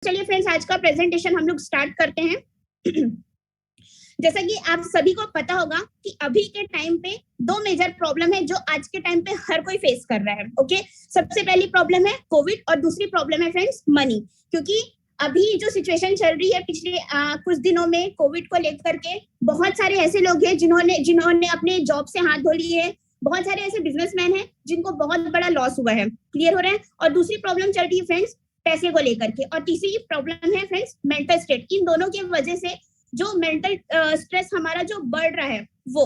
चलिए फ्रेंड्स, आज का प्रेजेंटेशन हम लोग स्टार्ट करते हैं। जैसा कि आप सभी को पता होगा कि अभी के टाइम पे दो मेजर प्रॉब्लम है जो आज के टाइम पे हर कोई फेस कर रहा है। ओके, सबसे पहली प्रॉब्लम है कोविड और दूसरी प्रॉब्लम है फ्रेंड्स मनी। क्योंकि अभी जो सिचुएशन चल रही है पिछले कुछ दिनों में कोविड को लेकर के बहुत सारे ऐसे लोग हैं जिन्होंने अपने जॉब से हाथ धो लिए हैं। बहुत सारे ऐसे बिजनेसमैन हैं जिनको बहुत बड़ा लॉस हुआ है। क्लियर हो रहा है? और दूसरी प्रॉब्लम चल रही है फ्रेंड्स पैसे को लेकर के, और तीसरी प्रॉब्लम है फ्रेंड्स मेंटल स्टेट। इन दोनों की वजह से जो मेंटल स्ट्रेस हमारा जो बढ़ रहा है वो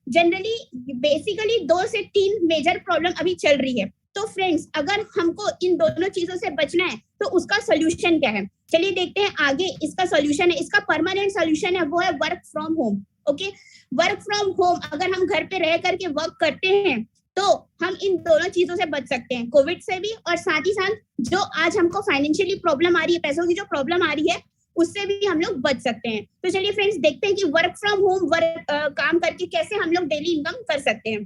जनरली बेसिकली 2 से 3 मेजर प्रॉब्लम अभी चल रही है। तो फ्रेंड्स, अगर हमको इन दोनों चीजों से बचना है तो उसका सोल्यूशन क्या है, चलिए देखते हैं आगे। इसका सोल्यूशन है, इसका परमानेंट सोल्यूशन है, वो है work from home. Okay, work from home अगर हम घर पे रह करके वर्क करते हैं तो हम इन दोनों चीजों से बच सकते हैं, कोविड से भी, और साथ ही साथ जो आज हमको फाइनेंशियली प्रॉब्लम आ रही है, पैसों की जो प्रॉब्लम आ रही है, उससे भी हम लोग बच सकते हैं। तो चलिए फ्रेंड्स देखते हैं कि वर्क फ्रॉम होम काम करके कैसे हम लोग डेली इनकम कर सकते हैं।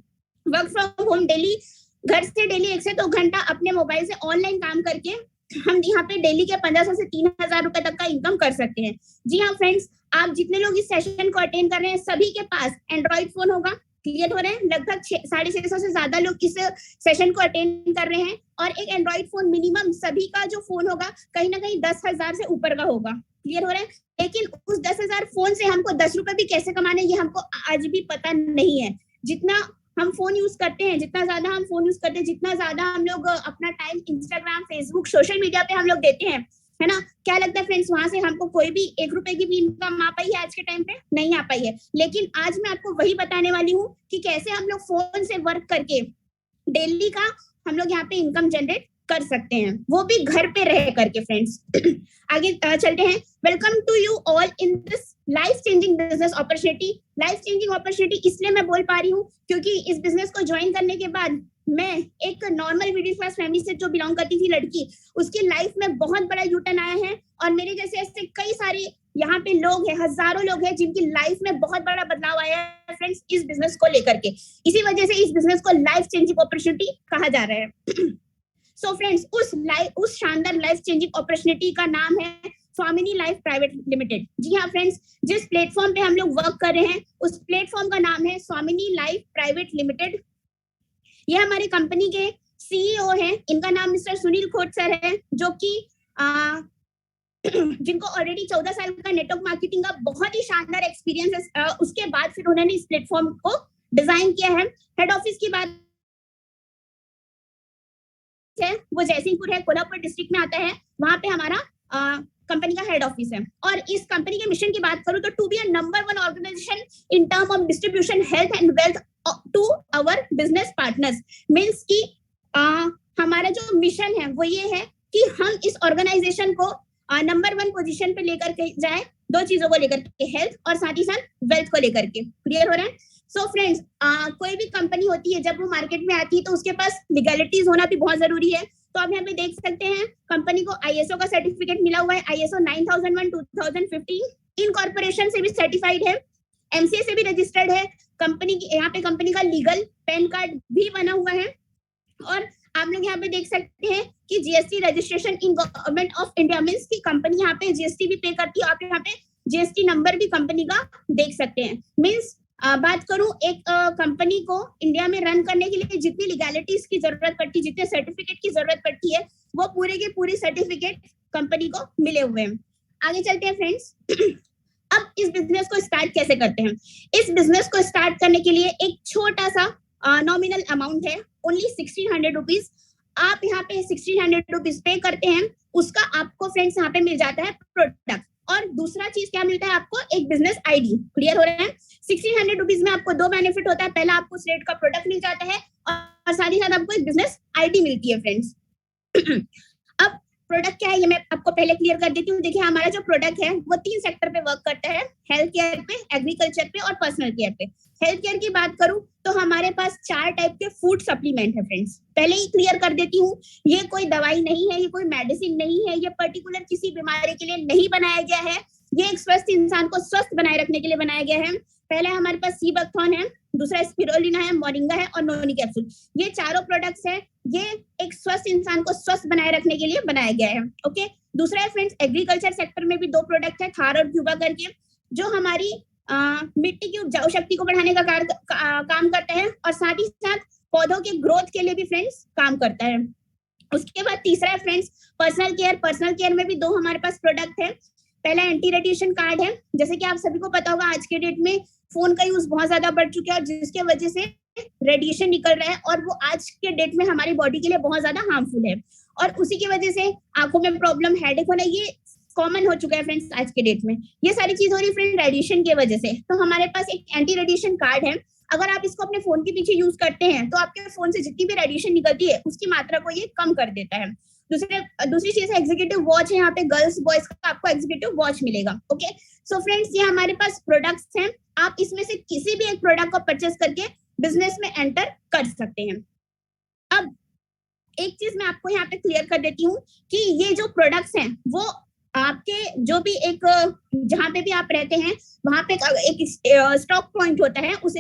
वर्क फ्रॉम होम डेली घर से डेली 1 से 2 घंटा अपने मोबाइल से ऑनलाइन काम करके हम यहाँ पे डेली के 1500 से 3000 रुपए तक का इनकम कर सकते हैं। जी हाँ फ्रेंड्स, आप जितने लोग इस सेशन को अटेंड कर रहे हैं सभी के पास एंड्रॉइड फोन होगा। क्लियर हो रहे हैं? लगभग 650 से ज्यादा लोग इस सेशन को अटेंड कर रहे हैं, और एक एंड्रॉइड फोन मिनिमम सभी का जो फोन होगा कहीं ना कहीं 10,000 से ऊपर का होगा। क्लियर हो रहा है? लेकिन उस 10,000 फोन से हमको 10 रुपए भी कैसे कमाने ये हमको आज भी पता नहीं है। जितना हम फोन यूज करते हैं, जितना ज्यादा हम फोन यूज करते हैं, जितना ज्यादा हम लोग अपना time Instagram, Facebook, social media पे हम लोग देते हैं, है ना, क्या लगता है फ्रेंड्स वहां से हमको कोई भी 1 रुपए की भी इनकम आ पाई है? आज के टाइम पे नहीं आ पाई है। लेकिन आज मैं आपको वही बताने वाली हूँ कि कैसे हम लोग फोन से वर्क करके डेली का हम लोग यहाँ पे इनकम जनरेट कर सकते हैं, वो भी घर पे रह करके। फ्रेंड्स आगे चलते हैं। Welcome to you all in this life changing business opportunity. Life changing opportunity इसलिए मैं बोल पा रही हूँ क्योंकि इस बिजनेस को ज्वाइन करने के बाद मैं एक नॉर्मल मिडिल क्लास फैमिली से जो बिलोंग करती थी लड़की, उसकी लाइफ में बहुत बड़ा यूटर्न आया है। और मेरे जैसे ऐसे कई सारे यहाँ पे लोग हैं, हजारों लोग हैं जिनकी लाइफ में बहुत बड़ा बदलाव आया है फ्रेंड्स इस बिजनेस को लेकर के। इसी वजह से इस बिजनेस को लाइफ चेंजिंग अपॉर्चुनिटी कहा जा रहा है। सो फ्रेंड्स, उस शानदार लाइफ चेंजिंग अपॉर्चुनिटी का नाम है स्वामिनी लाइफ प्राइवेट लिमिटेड। जी हाँ फ्रेंड्स, जिस प्लेटफॉर्म पे हम लोग वर्क कर रहे हैं उस प्लेटफॉर्म का नाम है स्वामिनी लाइफ प्राइवेट लिमिटेड। ये हमारी कंपनी के सीईओ हैं, इनका नाम मिस्टर सुनील खोट सर है, जो कि जिनको ऑलरेडी 14 साल का नेटवर्क मार्केटिंग का बहुत ही शानदार एक्सपीरियंस है। उसके बाद फिर उन्होंने इस प्लेटफॉर्म को डिजाइन किया है। हेड ऑफिस की बात है वो जयसिंहपुर है, कोल्हापुर डिस्ट्रिक्ट में आता है, वहां पे हमारा कंपनी का हेड ऑफिस है। और इस कंपनी के मिशन की बात करूं तो to be a number 1 organisation in term of distribution health and wealth to our business partners. Means की हमारा जो मिशन है वो ये है कि हम इस ऑर्गेनाइजेशन को नंबर 1 पोजीशन पे लेकर के जाए, 2 चीजों को लेकर के, हेल्थ और साथ ही साथ वेल्थ को लेकर के। क्लियर हो रहा है? सो फ्रेंड्स, कोई भी कंपनी होती है जब वो मार्केट में आती है तो उसके पास लीगलिटीज होना भी बहुत जरूरी है। तो आप यहाँ पे देख सकते हैं कंपनी को आईएसओ का सर्टिफिकेट मिला हुआ है, आईएसओ 9001 2015। इनकॉर्पोरेशन से भी सर्टिफाइड है, एमसीए से भी रजिस्टर्ड है। कंपनी की यहाँ पे कंपनी का लीगल पैन कार्ड भी बना हुआ है। और आप लोग यहाँ पे देख सकते हैं कि GST registration in government of India, means की कंपनी यहाँ पे जीएसटी भी पे करती है। आप यहाँ पे जीएसटी नंबर भी कंपनी का देख सकते हैं। मीन्स बात करूं, एक कंपनी को इंडिया में रन करने के लिए जितनी लीगैलिटीज की जरूरत पड़ती है, जितने सर्टिफिकेट की जरूरत पड़ती है, वो पूरे के पूरे सर्टिफिकेट कंपनी को मिले हुए हैं। आगे चलते हैं फ्रेंड्स। अब इस बिजनेस को स्टार्ट कैसे करते हैं? इस बिजनेस को स्टार्ट करने के लिए एक छोटा सा नॉमिनल अमाउंट है, ओनली 1600 रुपीज। आप यहाँ पे 1600 रुपीज पे करते हैं, उसका आपको फ्रेंड्स यहाँ पे मिल जाता है प्रोडक्ट। और दूसरा चीज क्या मिलता है आपको? एक बिजनेस आईडी। क्लियर हो रहा है? 1600 रुपीज में आपको 2 बेनिफिट होता है। पहला, आपको उस रेट का प्रोडक्ट मिल जाता है और साथ ही साथ आपको एक बिजनेस आईडी मिलती है फ्रेंड्स। अब प्रोडक्ट क्या है ये मैं आपको पहले क्लियर कर देती हूँ। देखिए, हमारा जो प्रोडक्ट है वो 3 सेक्टर पे वर्क करता है, हेल्थ केयर पे, एग्रीकल्चर पे और पर्सनल केयर पे। हेल्थ केयर की बात करूं तो हमारे पास 4 टाइप के फूड सप्लीमेंट है फ्रेंड्स। पहले ही क्लियर कर देती हूँ, ये कोई दवाई नहीं है, ये कोई मेडिसिन नहीं है, ये पर्टिकुलर किसी बीमारी के लिए नहीं बनाया गया है, ये एक स्वस्थ इंसान को स्वस्थ बनाए रखने के लिए बनाया गया है। पहले हमारे पास सी बकथॉर्न है, दूसरा स्पिरुलिना है, मोरिंगा है और नोनी कैप्सूल। ये चारों प्रोडक्ट्स है, ये एक स्वस्थ इंसान को स्वस्थ बनाए रखने के लिए बनाया गया है। ओके, दूसरा है फ्रेंड्स एग्रीकल्चर सेक्टर में भी 2 प्रोडक्ट है, थार और क्यूबा करके, जो हमारी मिट्टी की उपजाऊ शक्ति को बढ़ाने का काम करता है और साथ ही साथ पौधों के ग्रोथ के लिए भी फ्रेंड्स काम करता है। उसके बाद तीसरा है friends personal care. Personal care में भी 2 हमारे पास प्रोडक्ट है। पहला एंटी रेडिएशन कार्ड है। जैसे कि आप सभी को पता होगा आज के डेट में फोन का यूज बहुत ज्यादा बढ़ चुका है, जिसके वजह से रेडिएशन निकल रहा है और वो आज के डेट में हमारी बॉडी के लिए बहुत ज्यादा हार्मफुल है और उसी की वजह से आंखों में प्रॉब्लम, हेडेक होना, ये कॉमन हो चुका है फ्रेंड्स आज के डेट में। ये सारी चीज हो रही है फ्रेंड रेडिएशन की वजह से। तो हमारे पास एक एंटी रेडिएशन कार्ड है। अगर आप इसको अपने फोन के पीछे यूज करते हैं तो आपके फोन से जितनी भी रेडिएशन निकलती है उसकी मात्रा को ये कम कर देता है। दूसरी चीज है एग्जीक्यूटिव वॉच है। यहाँ पे गर्ल्स बॉयज का आपको एग्जीक्यूटिव वॉच मिलेगा। ओके, सो फ्रेंड्स ये हमारे पास प्रोडक्ट्स हैं। आप इसमें से किसी भी एक प्रोडक्ट को परचेस करके बिजनेस में एंटर कर सकते हैं। अब एक चीज मैं आपको यहाँ पे क्लियर कर देती हूँ कि ये जो प्रोडक्ट्स हैं वो आपके जो भी एक जहाँ पे भी आप रहते हैं वहां पे एक स्टॉक पॉइंट होता है, उस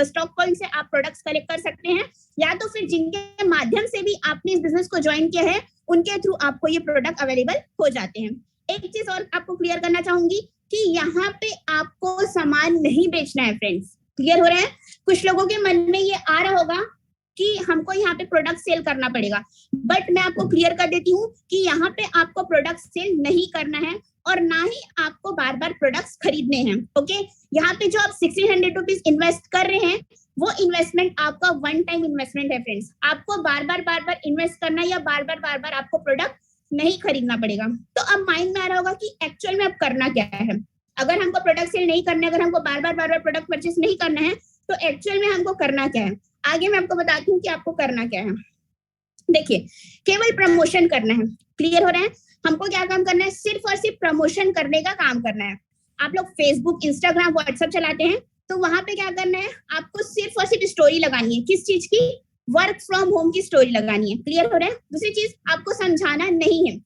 स्टॉक पॉइंट से आप प्रोडक्ट्स कलेक्ट कर सकते हैं, या तो फिर जिनके माध्यम से भी आपने इस बिजनेस को ज्वाइन किया है उनके थ्रू आपको ये प्रोडक्ट अवेलेबल हो जाते हैं। एक चीज और आपको क्लियर करना चाहूंगी कि यहाँ पे आपको सामान नहीं बेचना है फ्रेंड्स। क्लियर हो रहा है? कुछ लोगों के मन में ये आ रहा होगा कि हमको यहाँ पे प्रोडक्ट सेल करना पड़ेगा, बट मैं आपको क्लियर कर देती हूँ कि यहाँ पे आपको प्रोडक्ट सेल नहीं करना है और ना ही आपको बार बार प्रोडक्ट्स खरीदने हैं। ओके, यहाँ पे जो आप 1600 रुपीज इन्वेस्ट कर रहे हैं वो इन्वेस्टमेंट आपका वन टाइम इन्वेस्टमेंट है फ्रेंड्स। आपको बार बार इन्वेस्ट करना या बार बार आपको प्रोडक्ट नहीं खरीदना पड़ेगा। तो अब माइंड में आ रहा होगा कि एक्चुअल में अब करना क्या है। अगर हमको प्रोडक्ट सेल नहीं करना है, अगर हमको बार बार प्रोडक्ट परचेस नहीं करना है, तो एक्चुअल में हमको करना क्या है। आगे मैं आपको बताती हूँ कि आपको करना क्या है। देखिए, केवल प्रमोशन करना है। क्लियर हो रहा है? हमको क्या काम करना है? सिर्फ और सिर्फ प्रमोशन करने का काम करना है। आप लोग फेसबुक, इंस्टाग्राम, व्हाट्सएप चलाते हैं तो वहां पे क्या करना है? आपको सिर्फ और सिर्फ स्टोरी लगानी है। किस चीज की? वर्क फ्रॉम होम की स्टोरी लगानी है। क्लियर हो रहा है? दूसरी चीज, आपको समझाना नहीं है।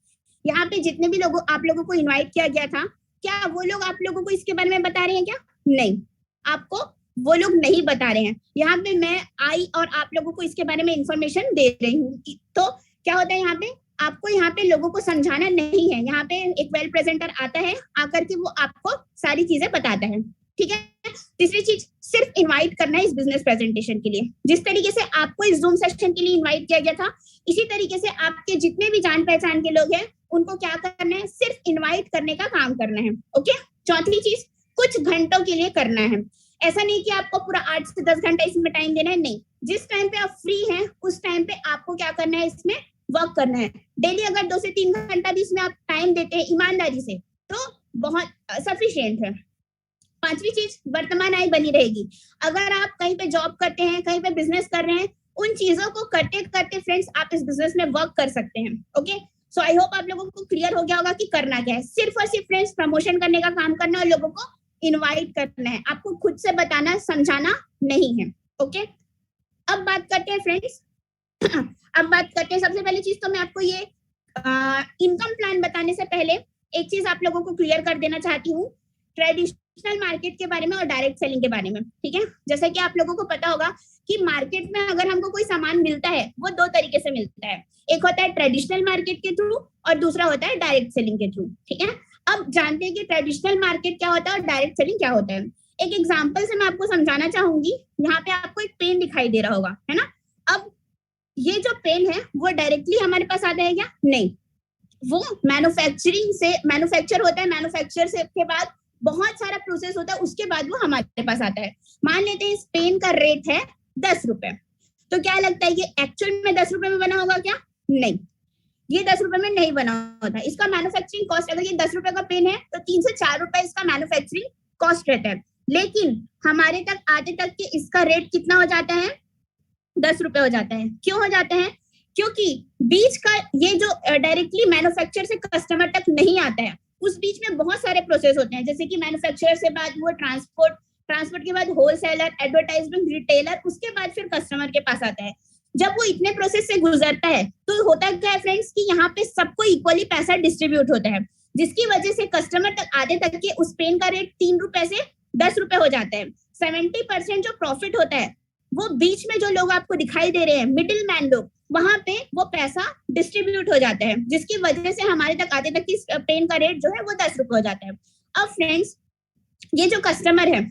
यहाँ पे जितने भी लोगों आप लोगों को इन्वाइट किया गया था, क्या वो लोग आप लोगों को इसके बारे में बता रहे हैं क्या? नहीं, आपको वो लोग नहीं बता रहे हैं। यहाँ पे मैं आई और आप लोगों को इसके बारे में इंफॉर्मेशन दे रही हूँ। तो क्या होता है यहाँ पे? आपको यहाँ पे लोगों को समझाना नहीं है। यहाँ पे एक वेल प्रेजेंटर आता है, आकर के वो आपको सारी चीजें बताता है। ठीक है? तीसरी चीज, सिर्फ इनवाइट करना है इस बिजनेस प्रेजेंटेशन के लिए। जिस तरीके से आपको इस जूम सेशन के लिए इनवाइट किया गया था, इसी तरीके से आपके जितने भी जान पहचान के लोग हैं उनको क्या करना है? सिर्फ इनवाइट करने का काम करना है। ओके, चौथी चीज, कुछ घंटों के लिए करना है। ऐसा नहीं कि आपको पूरा 8 से 10 घंटा इसमें टाइम देना है, नहीं। जिस टाइम पे आप फ्री हैं उस टाइम पे आपको क्या करना है? इसमें वर्क करना है। डेली अगर 2 से 3 घंटा भी इसमें आप टाइम देते हैं ईमानदारी से तो बहुत सफिशिएंट है। पांचवी चीज, वर्तमान आय बनी रहेगी। अगर आप कहीं पे जॉब करते हैं, कहीं पे बिजनेस कर रहे हैं, उन चीजों को करते करते फ्रेंड्स आप इस बिजनेस में वर्क कर सकते हैं। ओके, सो आई होप आप लोगों को क्लियर हो गया होगा कि करना क्या है। सिर्फ और सिर्फ फ्रेंड्स प्रमोशन करने का काम करना और लोगों को इनवाइट करना है। आपको खुद से बताना, समझाना नहीं है। ओके, अब बात करते हैं फ्रेंड्स अब बात करते हैं, सबसे पहली चीज तो मैं आपको ये इनकम प्लान बताने से पहले एक चीज आप लोगों को क्लियर कर देना चाहती हूँ, ट्रेडिशनल मार्केट के बारे में और डायरेक्ट सेलिंग के बारे में। ठीक है, जैसे कि आप लोगों को पता होगा कि मार्केट में अगर हमको कोई सामान मिलता है वो 2 तरीके से मिलता है। एक होता है ट्रेडिशनल मार्केट के थ्रू और दूसरा होता है डायरेक्ट सेलिंग के थ्रू। ठीक है, अब जानते हैं कि ट्रेडिशनल मार्केट क्या होता है और डायरेक्ट सेलिंग क्या होता है। एक एग्जांपल से मैं आपको समझाना चाहूंगी। यहाँ पे आपको एक पेन दिखाई दे रहा होगा, है ना? अब ये जो पेन है वो डायरेक्टली हमारे पास आता है क्या? नहीं, वो मैन्युफैक्चर होता है। मैन्युफैक्चर से के बाद बहुत सारा प्रोसेस होता है, उसके बाद वो हमारे पास आता है। मान लेते हैं इस पेन का रेट है 10 रुपए, तो क्या लगता है ये एक्चुअल में 10 रुपए में बना होगा क्या? नहीं, ये 10 रुपए में नहीं बना होता। इसका मैन्युफैक्चरिंग कॉस्ट, अगर ये 10 रुपए का पेन है तो 3 से 4 रुपए इसका मैन्युफैक्चरिंग कॉस्ट रहता है, लेकिन हमारे तक आते तक के इसका रेट कितना हो जाता है? 10 रुपए हो जाता है। क्यों हो जाता है? क्योंकि बीच का ये जो डायरेक्टली मैन्युफैक्चर से कस्टमर तक नहीं आता है, उस बीच में बहुत सारे प्रोसेस होते हैं, जैसे कि मैन्युफैक्चरर से बाद वो ट्रांसपोर्ट के बाद होलसेलर, एडवर्टाइजमेंट, रिटेलर, उसके बाद फिर कस्टमर के पास आता है। जब वो इतने प्रोसेस से गुजरता है तो होता क्या है फ्रेंड्स कि यहाँ पे सबको इक्वली पैसा डिस्ट्रीब्यूट होता है, जिसकी वजह से कस्टमर तक आधे तक के उस पेन का रेट 3 रुपए से 10 रुपए हो जाता है। 70% जो प्रॉफिट होता है वो बीच में जो लोग आपको दिखाई दे रहे हैं, मिडिल मैन लोग, वहां पे वो पैसा डिस्ट्रीब्यूट हो जाता है, जिसकी वजह से हमारे तक आते तक की पेन का रेट जो है वो 10 रुपए हो जाता है। अब फ्रेंड्स, ये जो कस्टमर है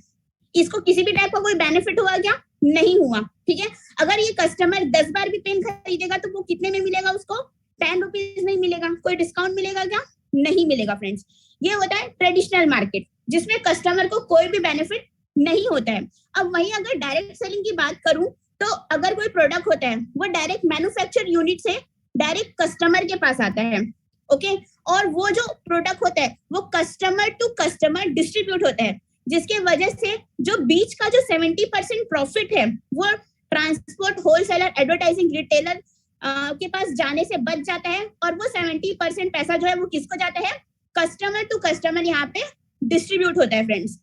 इसको किसी भी टाइप का कोई बेनिफिट हुआ क्या? नहीं हुआ, ठीक है। अगर ये कस्टमर 10 बार भी पेन खरीदेगा तो वो कितने में मिलेगा उसको? 10 रुपीज नहीं मिलेगा। कोई डिस्काउंट मिलेगा क्या? नहीं मिलेगा फ्रेंड्स। ये होता है ट्रेडिशनल मार्केट, जिसमें कस्टमर को कोई भी बेनिफिट नहीं होता है। अब वहीं अगर डायरेक्ट सेलिंग की बात करूं तो अगर कोई प्रोडक्ट होता है वो डायरेक्ट मैन्युफैक्चर यूनिट से डायरेक्ट कस्टमर के पास आता है, ओके, और वो जो प्रोडक्ट होता है वो कस्टमर टू कस्टमर डिस्ट्रीब्यूट होता है, जिसके वजह से जो बीच का जो 70% प्रॉफिट है वो ट्रांसपोर्ट, होलसेलर, एडवर्टाइजिंग, रिटेलर के पास जाने से बच जाता है, और वो 70% पैसा जो है वो किसको जाता है? कस्टमर टू कस्टमर यहाँ पे डिस्ट्रीब्यूट होता है फ्रेंड्स।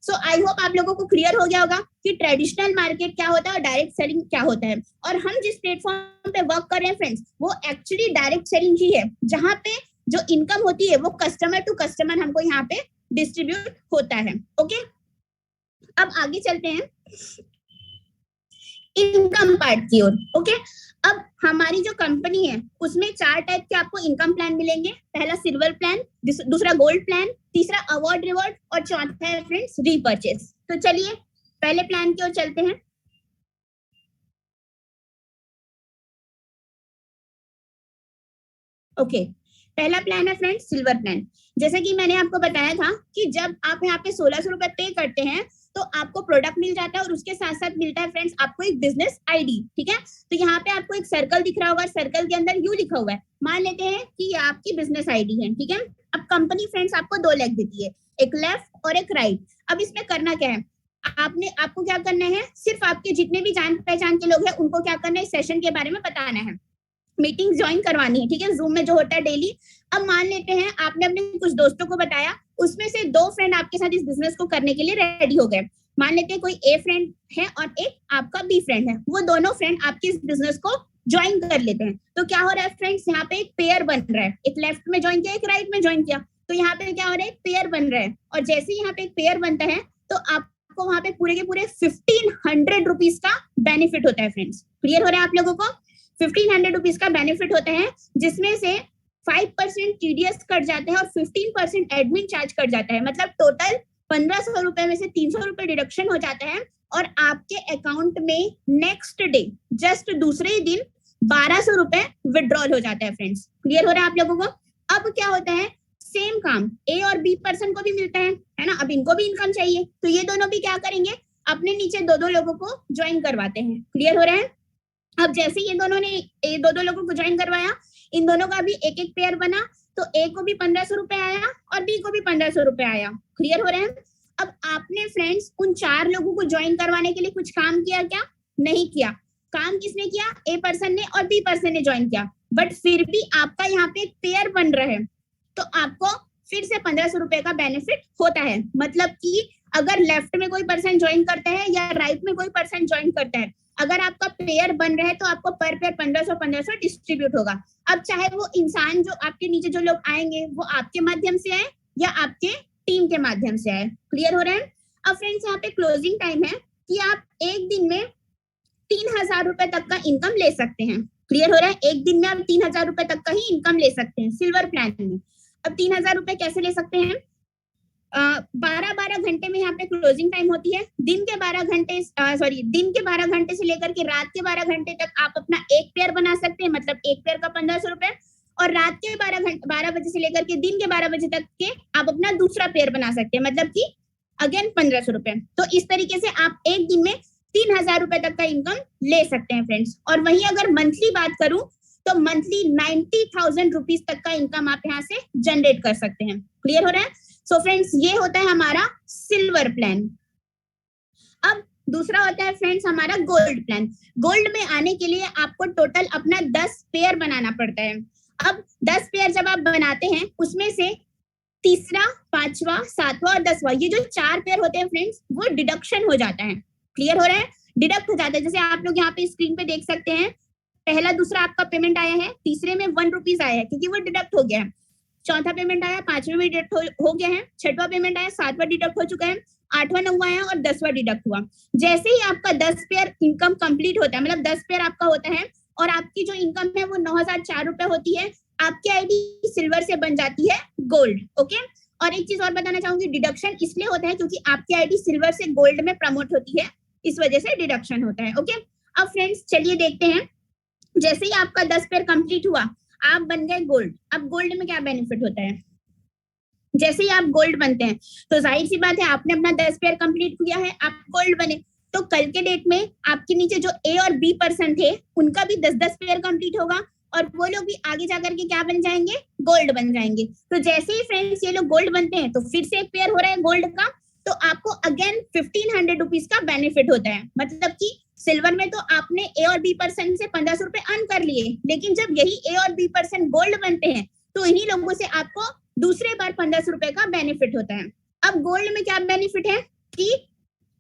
सो आई होप आप लोगों को क्लियर हो गया होगा कि ट्रेडिशनल मार्केट क्या होता है और डायरेक्ट सेलिंग क्या होता है। और हम जिस प्लेटफॉर्म पे वर्क कर रहे हैं फ्रेंड्स, वो एक्चुअली डायरेक्ट सेलिंग ही है, जहाँ पे जो इनकम होती है वो कस्टमर टू कस्टमर हमको यहाँ पे डिस्ट्रीब्यूट होता है, ओके। अब आगे चलते हैं इनकम पार्ट की ओर, ओके। अब हमारी जो कंपनी है उसमें 4 टाइप के आपको इनकम प्लान मिलेंगे। पहला सिल्वर प्लान, दूसरा गोल्ड प्लान, तीसरा अवार्ड रिवॉर्ड, और चौथा है फ्रेंड्स रीपर्चेस। तो चलिए पहले प्लान की ओर चलते हैं। ओके, पहला प्लान है फ्रेंड्स सिल्वर प्लान। जैसे कि मैंने आपको बताया था कि जब आप यहाँ पे 1600 रुपए पे करते हैं तो आपको प्रोडक्ट मिल जाता है और उसके साथ साथ मिलता है फ्रेंड्स आपको एक बिजनेस आईडी, ठीक है। तो यहाँ पे आपको एक सर्कल दिख रहा होगा, सर्कल के अंदर यू लिखा हुआ है। मान लेते हैं कि ये आपकी बिजनेस आईडी है, ठीक है। अब कंपनी फ्रेंड्स आपको 2 लेग देती है, एक लेफ्ट और एक राइट। अब इसमें करना क्या है? आपको क्या करना है? सिर्फ आपके जितने भी जान पहचान के लोग हैं उनको क्या करना है? सेशन के बारे में बताना है, मीटिंग ज्वाइन करवानी है, ठीक है, जूम में जो होता है डेली। अब मान लेते हैं आपने अपने कुछ दोस्तों को बताया, उसमें से 2 फ्रेंड आपके साथ इस बिजनेस को करने के लिए रेडी हो गए। मान लेते हैं कोई ए फ्रेंड है और एक आपका बी फ्रेंड है, वो दोनों फ्रेंड आपके इस बिजनेस को ज्वाइन कर लेते हैं। तो क्या हो रहा है फ्रेंड्स? यहाँ पे एक पेयर बन रहा है, एक लेफ्ट में ज्वाइन किया, एक राइट में ज्वाइन किया, तो यहाँ पे क्या हो रहा है? पेयर बन रहा है। और जैसे ही यहाँ पे एक पेयर बनता है तो आपको वहां पे पूरे के पूरे 1500 रुपीज का बेनिफिट होता है फ्रेंड्स। क्लियर हो रहा है आप लोगों को? 1500 रुपीज का बेनिफिट होता है, जिसमें से 5% टीडीएस कट जाता है और 15% एडमिन चार्ज कट जाता है। मतलब टोटल 1500 रुपए में से 300 रुपए डिडक्शन हो जाता है और आपके अकाउंट में नेक्स्ट डे, जस्ट दूसरे ही दिन 1200 रुपए विड्रॉल हो जाता है फ्रेंड्स। क्लियर हो रहा है आप लोगों को? अब क्या होता है? सेम काम ए और बी पर्सन को भी मिलता है ना। अब इनको भी इनकम चाहिए, तो ये दोनों भी क्या करेंगे? अपने नीचे 2-2 लोगों को ज्वाइन करवाते हैं। क्लियर हो रहा है? अब जैसे ये दोनों ने 2-2 लोगों को ज्वाइन करवाया, इन दोनों का भी एक एक पेयर बना, तो ए को भी 1500 रुपए आया और बी को भी 1500 रुपए आया। क्लियर हो रहा है? अब आपने फ्रेंड्स उन 4 लोगों को ज्वाइन करवाने के लिए कुछ काम किया क्या? नहीं किया। काम किसने किया? ए पर्सन ने और बी पर्सन ने ज्वाइन किया, बट फिर भी आपका यहाँ पे एक पेयर बन रहा है, तो आपको फिर से 1500 रुपए का बेनिफिट होता है। मतलब कि अगर लेफ्ट में कोई पर्सन ज्वाइन करता है या राइट में कोई पर्सन ज्वाइन करता है, अगर आपका पेयर बन रहा है तो आपको पर पेयर 1500 डिस्ट्रीब्यूट होगा। अब चाहे वो इंसान जो आपके नीचे जो लोग आएंगे वो आपके माध्यम से आए या आपके टीम के माध्यम से आए। क्लियर हो रहा है? अब फ्रेंड्स यहाँ पे क्लोजिंग टाइम है कि आप एक दिन में 3000 रुपए तक का इनकम ले सकते हैं। क्लियर हो रहा है? एक दिन में आप 3000 रुपए तक का ही इनकम ले सकते हैं सिल्वर प्लान में। अब 3000 रुपए कैसे ले सकते हैं? 12-12 घंटे में यहाँ पे क्लोजिंग टाइम होती है। दिन के 12 घंटे से लेकर के रात के 12 घंटे तक आप अपना एक पेयर बना सकते हैं, मतलब एक पेयर का 1500 रुपए, और रात के 12 बजे से लेकर के दिन के 12 बजे तक के आप अपना दूसरा पेयर बना सकते हैं, मतलब कि अगेन 1500 रुपए। तो इस तरीके से आप एक दिन में 3000 रुपए तक का इनकम ले सकते हैं फ्रेंड्स। और वहीं अगर मंथली बात करूं तो मंथली 90,000 रुपीज तक का इनकम आप यहाँ से जनरेट कर सकते हैं। क्लियर हो रहा है? सो फ्रेंड्स ये होता है हमारा सिल्वर प्लान। अब दूसरा होता है फ्रेंड्स हमारा गोल्ड प्लान। गोल्ड में आने के लिए आपको टोटल अपना 10 पेयर बनाना पड़ता है। अब 10 पेयर जब आप बनाते हैं उसमें से तीसरा, 5वां, 7वां और 10वां, ये जो 4 पेयर होते हैं फ्रेंड्स, वो डिडक्शन हो जाता है। क्लियर हो रहा है? डिडक्ट हो जाता है। जैसे आप लोग यहाँ पे स्क्रीन पे देख सकते हैं, पहला दूसरा आपका पेमेंट आया है, तीसरे में 1 रुपीज आया है क्योंकि वो डिडक्ट हो गया है। चौथा पेमेंट आया, 5वें में डिडक्ट हो गया है, 6वां पेमेंट आया, 7वां डिडक्ट हो चुका है, 8वां 9वां आया और 10वां डिडक्ट हुआ। जैसे ही आपका 10 पेयर इनकम कंप्लीट होता है, मतलब 10 पेयर आपका होता है और आपकी जो इनकम है वो 9,004 रुपए होती है, आपकी आईडी सिल्वर से बन जाती है गोल्ड। ओके, और एक चीज और बताना चाहूंगी, डिडक्शन इसलिए होता है क्योंकि आपकी आईडी सिल्वर से गोल्ड में प्रमोट होती है, इस वजह से डिडक्शन होता है। ओके, अब फ्रेंड्स चलिए देखते हैं, जैसे ही आपका 10 पेयर कंप्लीट हुआ, आप बन गए गोल्ड। अब गोल्ड में क्या बेनिफिट होता है, जैसे ही आप गोल्ड बनते हैं तो जाहिर सी बात है आपने अपना 10 पेयर कंप्लीट किया है, आप गोल्ड बने, तो कल के डेट में आपके नीचे जो ए और बी पर्सन थे उनका भी 10-10 पेयर कंप्लीट होगा और वो लोग भी आगे जाकर के क्या बन जाएंगे, गोल्ड बन जाएंगे। तो जैसे ही फ्रेंड्स ये लोग गोल्ड बनते हैं तो फिर से एक पेयर हो रहा है गोल्ड का, तो आपको अगेन 1500 रुपीज का बेनिफिट होता है। मतलब कि सिल्वर में तो आपने ए और बी पर्सन से 1500 रुपए अर्न कर लिए, लेकिन जब यही ए और बी पर्सन गोल्ड बनते हैं तो इन्हीं लोगों से आपको दूसरे बार 1500 रुपए का बेनिफिट होता है। अब गोल्ड में क्या बेनिफिट है कि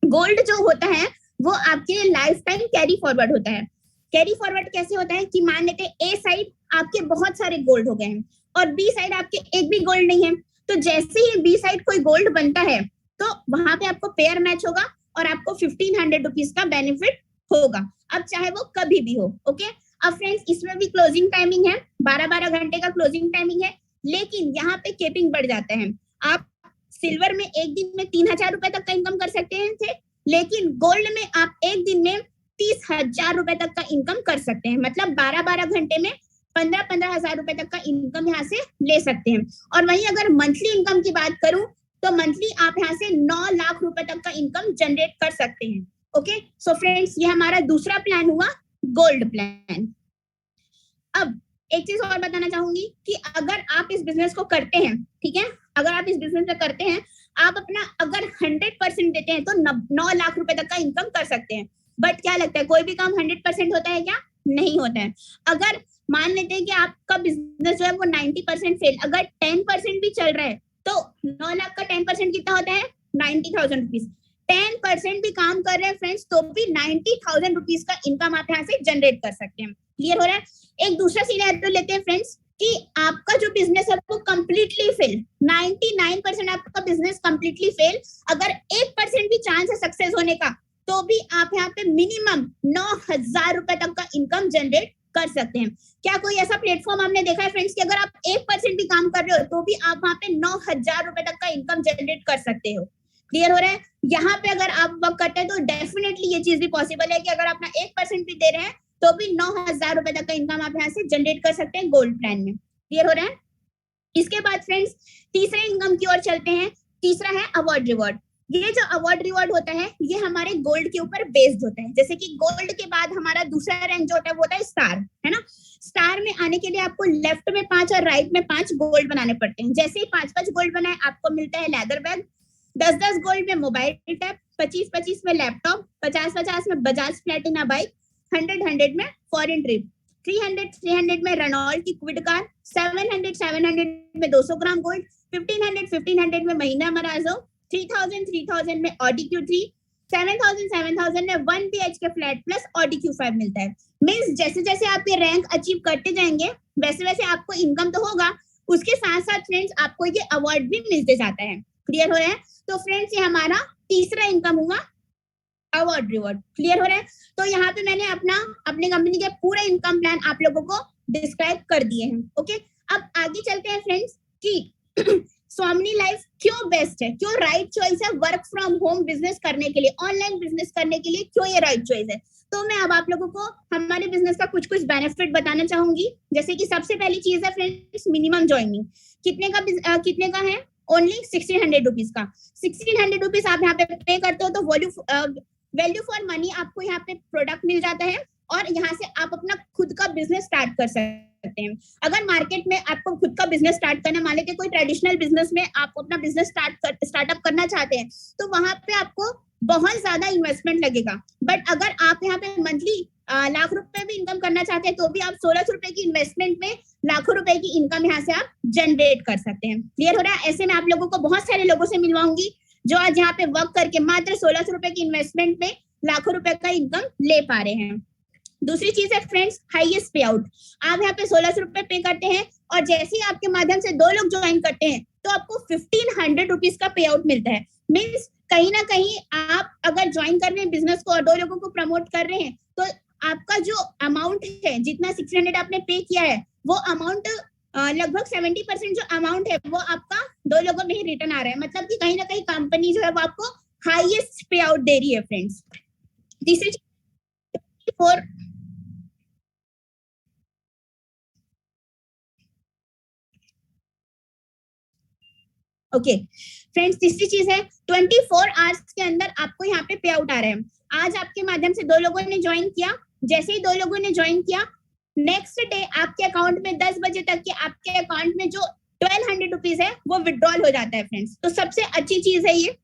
गोल्ड जो होता है वो आपके लाइफ टाइम कैरी फॉरवर्ड होता है। कैरी फॉरवर्ड कैसे होता है कि मान लेते हैं ए साइड आपके बहुत सारे गोल्ड हो गए हैं और बी साइड आपके एक भी गोल्ड नहीं है, तो जैसे ही बी साइड कोई गोल्ड बनता है तो वहां पे आपको पेयर मैच होगा और आपको 1500 रुपीज का बेनिफिट होगा, अब चाहे वो कभी भी हो। ओके, अब फ्रेंड्स इसमें भी क्लोजिंग टाइमिंग है, 12-12 घंटे का क्लोजिंग टाइमिंग है, लेकिन यहाँ पे केपिंग बढ़ जाता है। आप सिल्वर में एक दिन में 3,000 रुपए तक का इनकम कर सकते हैं थे, लेकिन गोल्ड में आप एक दिन में 30,000 रुपए तक का इनकम कर सकते हैं। मतलब 12-12 घंटे में 15-15 हजार रुपए तक का इनकम यहाँ से ले सकते हैं। और वहीं अगर मंथली इनकम की बात करूं तो मंथली आप यहाँ से 9 लाख रुपए तक का इनकम जनरेट कर सकते हैं। ओके, सो फ्रेंड्स ये हमारा दूसरा प्लान हुआ गोल्ड प्लान। अब एक चीज और बताना चाहूंगी कि अगर आप इस बिजनेस को करते हैं, ठीक है, अगर आप इस बिजनेस में करते हैं, आप अपना अगर 100% देते हैं तो 9 लाख रुपए तक का इनकम कर सकते हैं। बट क्या लगता है कोई भी काम 100% होता है क्या? नहीं होता है। अगर मान लेते हैं कि आपका बिजनेस जो है वो 90% फेल, अगर 10% भी चल रहा है तो 9 लाख का 10% कितना होता है? 90,000 रुपीज। 10% भी काम कर रहे हैं फ्रेंड्स तो भी 90,000 रुपीज का इनकम आप यहाँ से जनरेट कर सकते हैं। क्लियर हो रहा है? एक दूसरा सिनेरियो लेते हैं फ्रेंड्स कि आपका जो बिजनेस है वो कंप्लीटली फेल, 99% आपका बिजनेस कंप्लीटली फेल, अगर 1% भी चांस है सक्सेस होने का तो भी आप यहाँ पे मिनिमम 9,000 रुपए तक का इनकम जनरेट कर सकते हैं। क्या कोई ऐसा प्लेटफॉर्म आपने देखा है फ्रेंड्स कि अगर आप 1% भी काम कर रहे हो तो भी आप वहाँ पे 9,000 रुपए तक का इनकम जनरेट कर सकते हो? क्लियर हो रहा है? यहाँ पे अगर आप वर्क करते हैं तो डेफिनेटली ये चीज भी पॉसिबल है कि अगर अपना 1% भी दे रहे हैं तो भी 9,000 रुपए तक का इनकम आप यहाँ से जनरेट कर सकते हैं गोल्ड प्लान में। क्लियर हो रहा है? इसके बाद फ्रेंड्स तीसरे इनकम की ओर चलते हैं। तीसरा है अवार्ड रिवॉर्ड। ये जो अवार्ड रिवॉर्ड होता है ये हमारे गोल्ड के ऊपर बेस्ड होता है। जैसे कि गोल्ड के बाद हमारा दूसरा रैंक जो होता है वो होता है स्टार, है ना। स्टार में आने के लिए आपको लेफ्ट में 5 और राइट में 5 गोल्ड बनाने पड़ते हैं। जैसे ही 5-5 गोल्ड बनाए आपको मिलता है लेदर बैग, 10-10 गोल्ड में मोबाइल टैब, 25-25 में लैपटॉप, 50-50 में बजाज प्लेटिना बाइक, 100-100 में फॉरेन ट्रिप, 300-300 में रेनॉल्ट की क्विड कार, 700-700 में 200 ग्राम गोल्ड, 1500-1500 में महीना मराजो, 3000-3000 में ऑडी Q3, 7000-7000 में 1 BHK flat plus Audi Q5 मिलता है। मींस जैसे जैसे आप ये रैंक अचीव करते जाएंगे वैसे वैसे आपको इनकम तो होगा, उसके साथ साथ फ्रेंड्स आपको ये अवार्ड भी मिलते जाता है। क्लियर हो रहा है? तो फ्रेंड्स ये हमारा तीसरा इनकम हुआ अवार्ड रिवॉर्ड। क्लियर हो रहा है? तो यहाँ पे मैंने अपने कंपनी के पूरे इनकम प्लान आप लोगों को डिस्क्राइब कर दिए हैं। ओके, अब आगे चलते हैं फ्रेंड्स कि स्वामिनी लाइफ क्यों बेस्ट है, क्यों राइट चॉइस है वर्क फ्रॉम होम बिजनेस करने के लिए, ऑनलाइन बिजनेस करने के लिए क्यों ये राइट चॉइस है। तो मैं अब आप लोगों को हमारे बिजनेस का कुछ बेनिफिट बताना चाहूंगी। जैसे कि सबसे पहली चीज है फ्रेंड्स मिनिमम ज्वाइनिंग। कितने का है? ओनली 1600 रुपीज का। 1600 रुपीज आप यहाँ पे पे करते हो तो वैल्यू फॉर मनी आपको यहाँ पे प्रोडक्ट मिल जाता है और यहाँ से आप अपना खुद का बिजनेस स्टार्ट कर सकते हैं। अगर मार्केट में आपको खुद का बिजनेस स्टार्ट करना, मान लेते कोई ट्रेडिशनल बिजनेस में आप अपना बिजनेस स्टार्टअप करना चाहते हैं तो वहां पे आपको बहुत ज्यादा इन्वेस्टमेंट लगेगा। बट अगर आप यहाँ पे मंथली लाख रुपए भी इनकम करना चाहते हैं तो भी आप 1600 रुपए की इन्वेस्टमेंट में लाखों रुपए की इनकम यहाँ से आप जनरेट कर सकते हैं। क्लियर हो रहा है? ऐसे मैं आप लोगों को बहुत सारे लोगों से मिलवाऊंगी जो आज यहाँ पे वर्क करके मात्र 1600 रुपए की इन्वेस्टमेंट में लाखों रुपए का इनकम ले पा रहे हैं। दूसरी चीज है फ्रेंड्स हाईएस्ट पे आउट। आप यहाँ पे 1600 रुपए पे करते हैं और जैसे ही आपके माध्यम से 2 लोग ज्वाइन करते हैं तो आपको 1500 रुपीज का पे आउट मिलता है। मीन्स कहीं ना कहीं आप अगर ज्वाइन कर रहे हैं बिजनेस को और 2 लोगों को प्रमोट कर रहे हैं, तो आपका जो अमाउंट है, जितना 600 आपने पे किया है, वो अमाउंट लगभग 70% जो अमाउंट है वो आपका 2 लोगों में ही रिटर्न आ रहा है। मतलब कि कहीं ना कहीं कंपनी जो है वो आपको हाईएस्ट पे आउट दे रही है फ्रेंड्स। तीसरी चीज फॉर ओके फ्रेंड्स, तीसरी चीज है 24 आवर्स के अंदर आपको यहाँ पे पे आउट आ रहा है। आज आपके माध्यम से 2 लोगों ने ज्वाइन किया, जैसे ही 2 लोगों ने ज्वाइन किया, नेक्स्ट डे आपके अकाउंट में 10 बजे तक के आपके अकाउंट में जो 1200 रुपीज है वो विड्रॉल हो जाता है फ्रेंड्स। तो सबसे अच्छी चीज है ये।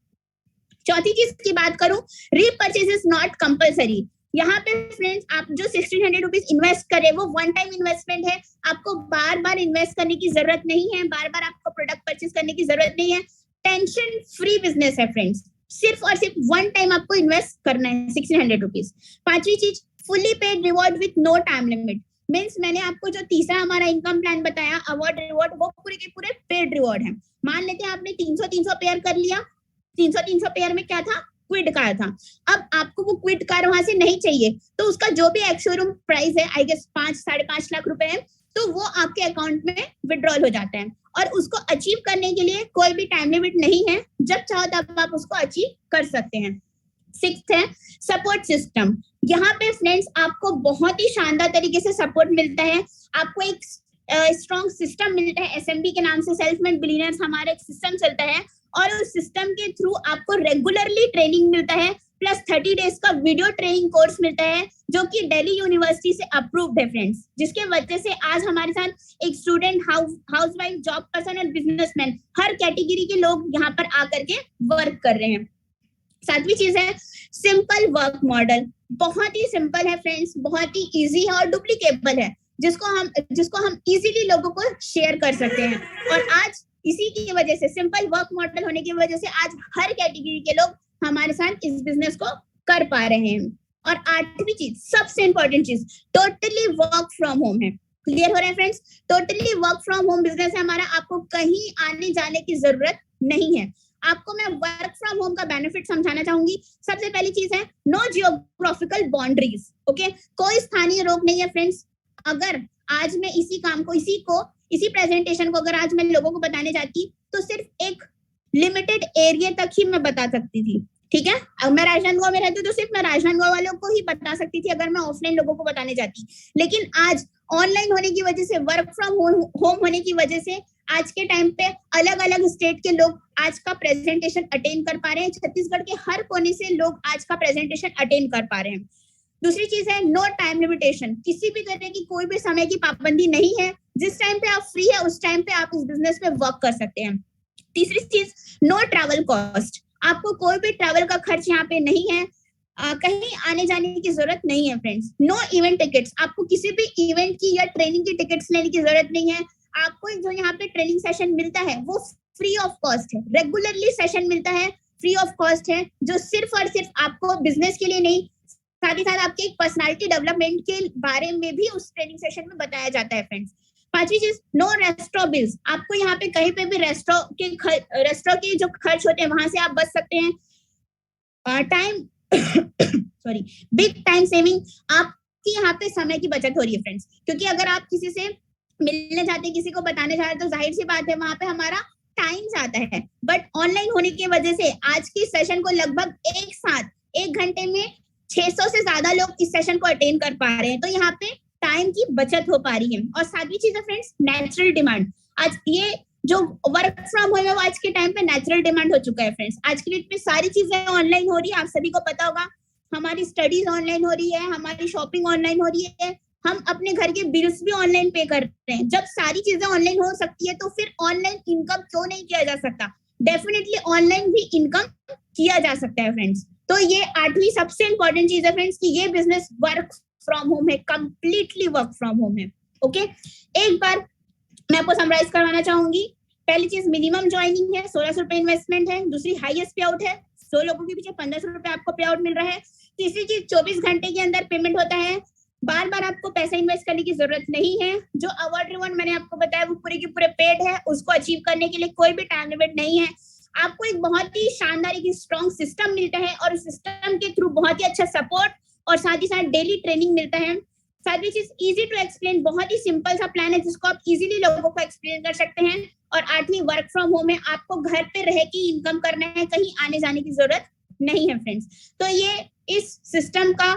चौथी चीज की बात करूं, रीपर्चेज इज नॉट कंपलसरी। यहाँ पे फ्रेंड्स आप जो 1600 रुपीज इन्वेस्ट करें वो वन टाइम इन्वेस्टमेंट है, आपको बार बार इन्वेस्ट करने की जरूरत नहीं है, बार बार आपको प्रोडक्ट परचेज करने की जरूरत नहीं है। टेंशन फ्री बिजनेस है फ्रेंड्स, सिर्फ और सिर्फ वन टाइम आपको इन्वेस्ट करना है 1600 रुपीज। पांचवी चीज, fully paid reward with no time limit. Means मैंने आपको जो तीसरा हमारा इनकम प्लान बताया अवार्ड रिवॉर्ड, वो पूरे के पूरे पेड रिवॉर्ड है। मान लेते हैं आपने 300 पेयर कर लिया, 300 पेयर में क्या था, क्विड कार था। अब आपको वो क्विड कार वहां से नहीं चाहिए, तो उसका जो भी एक्स शोरूम प्राइस है आई गेस 5-5.5 लाख रुपए है, तो वो आपके अकाउंट में विड्रॉल हो जाता है। और उसको अचीव करने के लिए कोई भी टाइम लिमिट नहीं है, जब चाहो तब आप उसको अचीव कर सकते हैं। सिक्स्थ है सपोर्ट सिस्टम। यहाँ पे फ्रेंड्स आपको बहुत ही शानदार तरीके से सपोर्ट मिलता है, आपको एक स्ट्रॉन्ग सिस्टम मिलता है, एसएमबी के नाम से, सेल्फ मेड बिलियनर्स हमारा एक सिस्टम चलता है, और उस सिस्टम के थ्रू आपको रेगुलरली ट्रेनिंग मिलता है, प्लस 30 डेज का वीडियो ट्रेनिंग कोर्स मिलता है जो कि दिल्ली यूनिवर्सिटी से अप्रूव्ड है फ्रेंड्स, जिसके वजह से आज हमारे साथ एक स्टूडेंट, हाउसवाइफ, जॉब पर्सन और बिजनेसमैन, हर कैटेगरी के लोग यहाँ पर आकर के वर्क कर रहे हैं। सातवीं चीज है सिंपल वर्क मॉडल। बहुत ही सिंपल है फ्रेंड्स, बहुत ही इजी है और डुप्लीकेबल है, जिसको हम इजीली लोगों को शेयर कर सकते हैं। और आज इसी की वजह से, सिंपल वर्क मॉडल होने की वजह से, आज हर कैटेगरी के लोग हमारे साथ इस बिजनेस को कर पा रहे हैं। और आठवीं चीज, सबसे इंपॉर्टेंट चीज, टोटली वर्क फ्रॉम होम है। क्लियर हो रहा है friends? Totally work from home business है हमारा, आपको कहीं आने जाने की जरूरत नहीं है। आपको मैं वर्क फ्रॉम होम का बेनिफिट समझाना चाहूंगी। सबसे पहली चीज है नो जियोग्राफिकल बाउंड्रीज। ओके, कोई स्थानीय रोक नहीं है फ्रेंड्स। अगर आज मैं इसी प्रेजेंटेशन को अगर आज मैं लोगों को बताने जाती तो सिर्फ एक लिमिटेड एरिया तक ही मैं बता सकती थी, ठीक है। अब मैं राजनांदगांव में रहती हूँ तो सिर्फ मैं राजनांदगांव वालों को ही बता सकती थी अगर मैं ऑफलाइन लोगों को बताने जाती। लेकिन आज ऑनलाइन होने की वजह से, वर्क फ्रॉम होम होने की वजह से, आज के टाइम पे अलग अलग स्टेट के लोग आज का प्रेजेंटेशन अटेंड कर पा रहे हैं। छत्तीसगढ़ के हर कोने से लोग आज का प्रेजेंटेशन अटेंड कर पा रहे हैं। दूसरी चीज है नो टाइम लिमिटेशन। किसी भी तरह की कोई भी समय की पाबंदी नहीं है, जिस टाइम पे आप फ्री है उस टाइम पे आप इस बिजनेस में वर्क कर सकते हैं। तीसरी चीज, नो ट्रैवल कॉस्ट। आपको कोई भी ट्रैवल का खर्च यहाँ पे नहीं है, कहीं आने जाने की जरूरत नहीं है फ्रेंड्स। नो इवेंट टिकट्स, आपको किसी भी इवेंट की या ट्रेनिंग की टिकट्स लेने की जरूरत नहीं है। आपको जो यहाँ पे ट्रेनिंग सेशन मिलता है वो फ्री ऑफ कॉस्ट है, रेगुलरली सेशन मिलता है, फ्री ऑफ कॉस्ट है, जो सिर्फ और सिर्फ आपको बिजनेस के लिए नहीं, साथ ही साथ आपके पर्सनालिटी डेवलपमेंट के बारे में भी उस ट्रेनिंग सेशन में बताया जाता है फ्रेंड्स। पांचवी चीज, नो रेस्टोरेंट बिल्स। आपको यहाँ पे कहीं पे भी रेस्टोरेंट के जो खर्च होते हैं वहां से आप बच सकते हैं। Time sorry big time saving. आपकी यहाँ पे समय की बचत हो रही है फ्रेंड्स, क्योंकि अगर आप किसी से मिलने जाते हैं, किसी को बताने जा रहे हैं, तो जाहिर सी बात है वहां पे हमारा टाइम जाता है। बट ऑनलाइन होने की वजह से आज की सेशन को लगभग एक साथ 1 घंटे में 600 से ज्यादा लोग इस सेशन को अटेंड कर पा रहे हैं, तो यहाँ पे टाइम की बचत हो पा रही है। और सातवीं चीज है फ्रेंड्स नेचुरल डिमांड। आज ये जो वर्क फ्रॉम होम है वो आज के टाइम पे नेचुरल डिमांड हो चुका है फ्रेंड्स। आज के डेट में सारी चीजें ऑनलाइन हो रही है, आप सभी को पता होगा। हमारी स्टडीज ऑनलाइन हो रही है, हमारी शॉपिंग ऑनलाइन हो रही है, हम अपने घर के बिल्स भी ऑनलाइन पे कर रहे हैं। जब सारी चीजें ऑनलाइन हो सकती है तो फिर ऑनलाइन इनकम क्यों नहीं किया जा सकता? डेफिनेटली ऑनलाइन भी इनकम किया जा सकता है फ्रेंड्स। तो ये आठवीं सबसे इंपॉर्टेंट चीज है फ्रेंड्स कि ये बिजनेस वर्क फ्रॉम होम है, कंप्लीटली वर्क फ्रॉम होम है। ओके, एक बार मैं आपको समराइज करवाना चाहूंगी। पहली चीज मिनिमम ज्वाइनिंग है, 1600 रुपए इन्वेस्टमेंट है। दूसरी हाईएस्ट पे आउट है, 100 लोगों के पीछे 1500 रुपए आपको पे आउट मिल रहा है। तीसरी चीज 24 घंटे के अंदर पेमेंट होता है, बार बार आपको पैसा इन्वेस्ट करने की जरूरत नहीं है। जो अवार्ड रिवॉर्ड मैंने आपको बताया वो पूरे के पूरे पेड है, उसको अचीव करने के लिए कोई भी टाइम लिमिट नहीं है। आपको एक बहुत ही शानदार एक स्ट्रॉन्ग सिस्टम मिलता है और सिस्टम के थ्रू बहुत ही अच्छा सपोर्ट और साथ ही साथ डेली ट्रेनिंग मिलता है। साथ ही चीज इजी टू एक्सप्लेन, बहुत ही सिंपल सा प्लान है जिसको आप इजीली लोगों को एक्सप्लेन कर सकते हैं। और 8वीं वर्क फ्रॉम होम है, आपको घर पे रह के इनकम करना है, कहीं आने जाने की जरूरत नहीं है फ्रेंड्स। तो ये इस सिस्टम का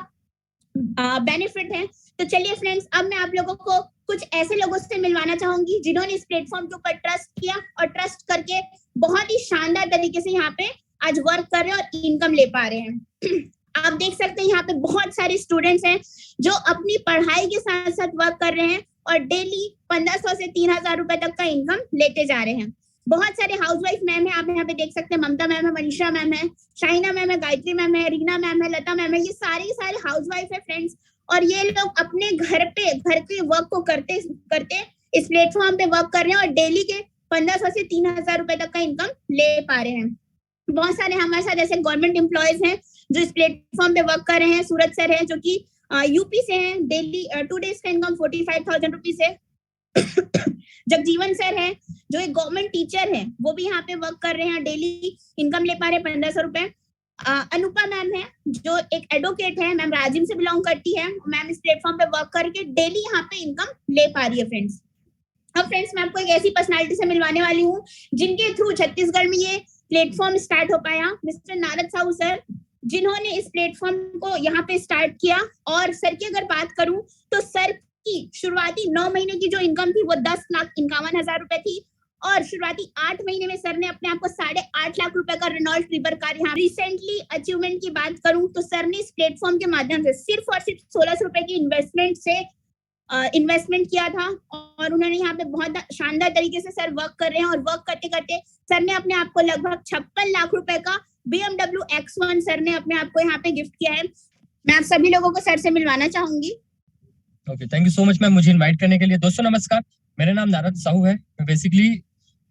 बेनिफिट है। तो चलिए फ्रेंड्स, अब मैं आप लोगों को कुछ ऐसे लोगों से मिलवाना चाहूंगी जिन्होंने इस प्लेटफॉर्म के ऊपर ट्रस्ट किया और ट्रस्ट करके बहुत ही शानदार तरीके से यहाँ पे आज वर्क कर रहे हैं और इनकम ले पा रहे हैं। आप देख सकते हैं यहाँ पे बहुत सारे स्टूडेंट्स हैं जो अपनी पढ़ाई के साथ साथ वर्क कर रहे हैं और डेली 1500 से 3000 रुपए तक का इनकम लेते जा रहे हैं। बहुत सारे हाउसवाइफ मैम है, आप यहाँ पे देख सकते हैं, ममता मैम है, मनीषा मैम है, शाइना मैम है, गायत्री मैम है, रीना मैम है, लता मैम है, ये सारे हाउसवाइफ है फ्रेंड्स। और ये लोग अपने घर के वर्क को करते इस प्लेटफॉर्म पे वर्क कर रहे हैं और डेली के 1500 से 3000 रुपए तक का इनकम ले पा रहे हैं। बहुत सारे हमारे साथ ऐसे गवर्नमेंट एम्प्लॉयज हैं जो इस प्लेटफॉर्म पे वर्क कर रहे हैं। सूरज सर है जो कि यूपी से हैं, डेली 2 डेज का इनकम 45,000 रुपीज है। जगजीवन सर है जो एक गवर्नमेंट टीचर है, वो भी यहाँ पे वर्क कर रहे हैं, डेली इनकम ले पा रहे हैं 1500 रुपए। अनुपा मैम है जो एक एडवोकेट है, मैम राजिम से बिलोंग करती है, मैम इस प्लेटफॉर्म पे वर्क करके डेली यहाँ पे इनकम ले पा रही है फ्रेंड्स। अब फ्रेंड्स मैं आपको एक ऐसी पर्सनालिटी से मिलवाने वाली हूँ जिनके थ्रू छत्तीसगढ़ में ये प्लेटफॉर्म स्टार्ट हो पाया, मिस्टर नारद साहू सर, जिन्होंने इस प्लेटफॉर्म को यहाँ पे स्टार्ट किया। और सर की अगर बात करूं तो सर की शुरुआती 9 महीने की जो इनकम थी वो 10,51,000 रुपए थी और शुरुआती 8 महीने में सर ने अपने आप को 8.5 लाख रुपए का रेनॉल्ट ट्रिबर कार यहाँ रिसेंटली अचीवमेंट की बात करूं तो सर ने इस प्लेटफॉर्म के माध्यम से सिर्फ और सिर्फ 1600 रुपए की इन्वेस्टमेंट किया था और उन्होंने यहाँ पे बहुत शानदार तरीके से सर वर्क कर रहे हैं। और वर्क करते करते सर ने अपने आप को लगभग 56 लाख रुपए का BMW X1 सर ने अपने आप को यहाँ पे गिफ्ट किया है। मैं आप सभी लोगों को सर से मिलवाना चाहूंगी। Okay, thank you so much ma'am मुझे इनवाइट करने के लिए। दोस्तों नमस्कार, मेरा नाम नारद साहू है। मैं बेसिकली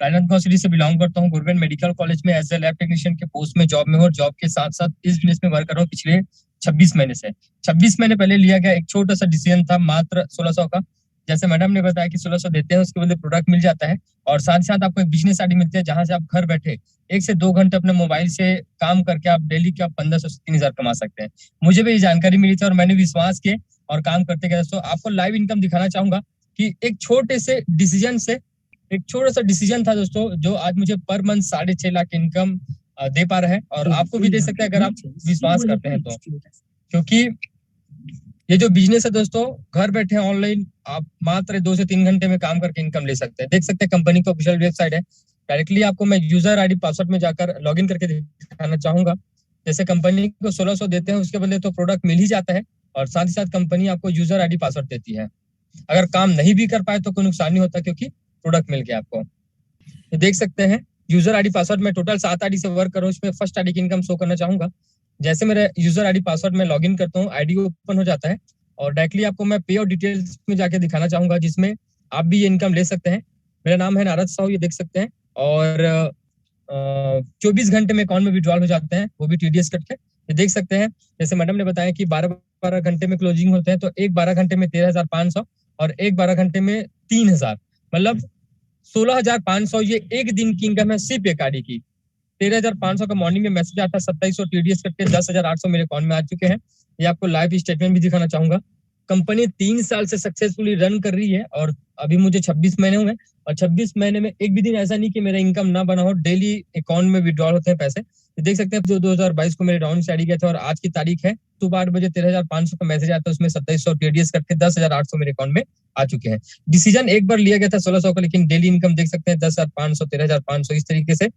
राजनांदगांव सिटी से बिलोंग करता हूँ। गवर्नमेंट मेडिकल कॉलेज में एज ए लैब टेक्नीशियन के पोस्ट में जॉब में हूँ और जॉब के साथ साथ इस बिजनेस में वर्क कर रहा हूँ पिछले 26 महीने से। 26 महीने पहले लिया गया एक छोटा सा डिसीजन था, मात्र 1600 का। जैसे मैडम ने बताया कि 1600 देते हैं, उसके बदले प्रोडक्ट मिल जाता है और साथ ही साथ आपको एक बिजनेस आईडी मिलती है जहां से आप घर बैठे 1 से 2 घंटे अपने मोबाइल से काम करके आप डेली के 1500 से 3000 कमा सकते हैं। मुझे भी ये जानकारी मिली थी और मैंने विश्वास किए और काम करते गए। दोस्तों आपको लाइव इनकम दिखाना चाहूंगा कि एक छोटे से डिसीजन से, एक छोटा सा डिसीजन था दोस्तों जो आज मुझे पर मंथ 6.5 लाख इनकम दे पा रहा है और आपको भी दे सकते हैं अगर आप विश्वास करते हैं तो। क्योंकि ये जो बिजनेस है दोस्तों, घर बैठे ऑनलाइन आप मात्र 2 से 3 घंटे में काम करके इनकम ले सकते हैं। देख सकते हैं कंपनी की ऑफिशियल वेबसाइट है। डायरेक्टली आपको मैं यूजर आईडी पासवर्ड में जाकर लॉगिन करके दिखाना चाहूंगा। जैसे कंपनी को 1600 देते हैं, उसके बदले तो प्रोडक्ट मिल ही जाता है और साथ ही साथ कंपनी आपको यूजर आईडी पासवर्ड देती है। अगर काम नहीं भी कर पाए तो कोई नुकसान नहीं होता क्योंकि प्रोडक्ट मिल गया आपको। तो देख सकते हैं यूजर आईडी पासवर्ड में टोटल 7 आईडी से वर्क कर रहा हूँ। इसमें फर्स्ट आईडी की इनकम शो करना चाहूंगा। जैसे मेरा यूजर आईडी पासवर्ड में लॉगिन करता हूँ, आईडी ओपन हो जाता है और डायरेक्टली आपको मैं पे और डिटेल्स में जाके दिखाना चाहूंगा जिसमें आप भी ये इनकम ले सकते हैं। मेरा नाम है नारद साहू, ये देख सकते हैं। और 24 घंटे में अकाउंट में विड्रॉल हो जाते हैं, वो भी TDS कट के। ये देख सकते हैं जैसे मैडम ने बताया कि 12 घंटे में क्लोजिंग होते हैं, तो एक 12 घंटे में 13,500 और एक 12 घंटे में 3,000, मतलब 16,500 ये एक दिन की इनकम है सिर्फ एक आईडी की। 13,500 का मॉर्निंग में मैसेज आता है, 2700 TDS कट के 10,800 मेरे अकाउंट में आ चुके हैं। ये आपको लाइव स्टेटमेंट भी दिखाना चाहूंगा। कंपनी 3 साल से सक्सेसफुली रन कर रही है और अभी मुझे 26 महीने हुए और 26 महीने में एक भी दिन ऐसा नहीं कि मेरा इनकम ना बना हो। डेली अकाउंट में विड्रॉल होते हैं पैसे। तो देख सकते हैं जो 2022 को मेरे डाउन से आईडी गए थे और आज की तारीख है सुबह 8 बजे 13,500 का मैसेज आता है, उसमें 2700 TDS करके 10,800 मेरे अकाउंट में आ चुके हैं। डिसीजन एक बार लिया गया था 1600 का, लेकिन डेली इनकम देख सकते हैं 10,500, 13,500 इस तरीके से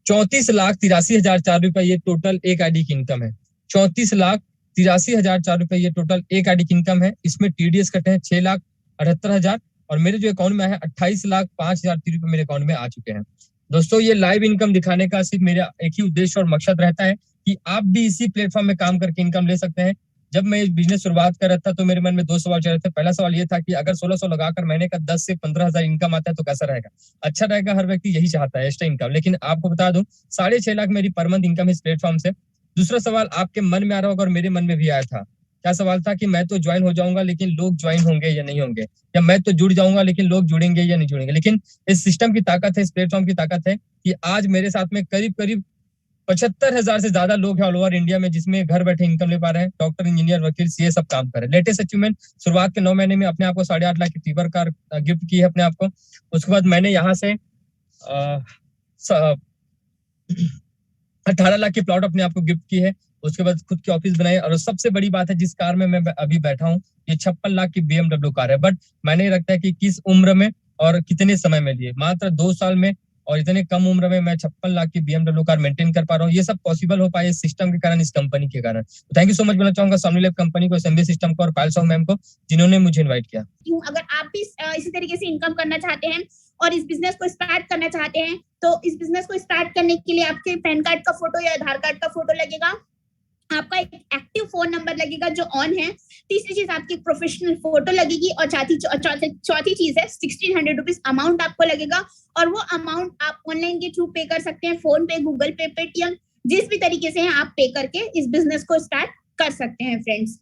34,83,004 रुपए ये टोटल एक आईडी की इनकम है। 34,83,004 रुपए ये टोटल एक आईडी की इनकम है। इसमें TDS कटे हैं 6,78,000 और मेरे जो अकाउंट में है 28,05,003 रुपए मेरे अकाउंट में आ चुके हैं। दोस्तों ये लाइव इनकम दिखाने का सिर्फ मेरा एक ही उद्देश्य और मकसद रहता है कि आप भी इसी प्लेटफॉर्म में काम करके इनकम ले सकते हैं। जब मैं इस बिजनेस शुरुआत कर रहा था तो मेरे मन में 2 सवाल चल रहे थे। पहला सवाल ये था कि अगर 1600 लगाकर महीने का 10 से 15,000 इनकम आता है तो कैसा रहेगा। अच्छा रहेगा, हर व्यक्ति यही चाहता है एक्स्ट्रा इनकम। लेकिन आपको बता दूं 6.5 लाख मेरी पर मंथ इनकम है इस प्लेटफॉर्म से। दूसरा सवाल आपके मन में आ रहा होगा और मेरे मन में भी आया था क्या सवाल था कि मैं तो ज्वाइन हो जाऊंगा लेकिन लोग ज्वाइन होंगे या नहीं होंगे, या मैं तो जुड़ जाऊंगा लेकिन लोग जुड़ेंगे या नहीं जुड़ेंगे। लेकिन इस सिस्टम की ताकत है, इस प्लेटफॉर्म की ताकत है कि आज मेरे साथ में करीब करीब 75,000 से ज्यादा लोग हैं ऑल ओवर इंडिया में, जिसमें घर बैठे इनकम ले पा रहे हैं। डॉक्टर, इंजीनियर, वकील, सीए सब काम कर रहे हैं। लेटेस्ट अचीवमेंट, शुरुआत के 9 महीने में अपने आप को 8.5 लाख की टीवर कार गिफ्ट की है अपने आप को। उसके बाद मैंने यहाँ से 18 लाख की प्लॉट अपने आप को गिफ्ट की है। उसके बाद खुद की ऑफिस बनाई, और सबसे बड़ी बात है जिस कार में मैं अभी बैठा हूँ, ये 56 लाख की BMW कार है। बट मैंने रखता है कि किस उम्र में और कितने समय में लिए, मात्र 2 साल में और इतने कम उम्र में मैं 56 लाख की BMW कार मेंटेन कर पा रहा हूँ। ये सब पॉसिबल हो पाए इस सिस्टम के कारण, इस कंपनी के कारण। तो थैंक यू सो मच बोलना चाहूंगा सोनी लैब कंपनी को, एसएमबी सिस्टम को और पायल साहू मैम को, जिन्होंने मुझे इन्वाइट किया। अगर आप भी इसी तरीके से इनकम करना चाहते हैं और इस बिजनेस को स्टार्ट करना चाहते हैं, तो इस बिजनेस को स्टार्ट करने के लिए आपके पैन कार्ड का फोटो या आधार कार्ड का फोटो लगेगा, आपका एक एक्टिव फोन नंबर लगेगा जो ऑन है, तीसरी चीज आपकी प्रोफेशनल फोटो लगेगी, और चौथी चीज है 1600 रुपीज अमाउंट आपको लगेगा। और वो अमाउंट आप ऑनलाइन के थ्रू पे कर सकते हैं, फोन पे, गूगल पे, पेटीएम, जिस भी तरीके से आप पे करके इस बिजनेस को स्टार्ट कर सकते हैं फ्रेंड्स।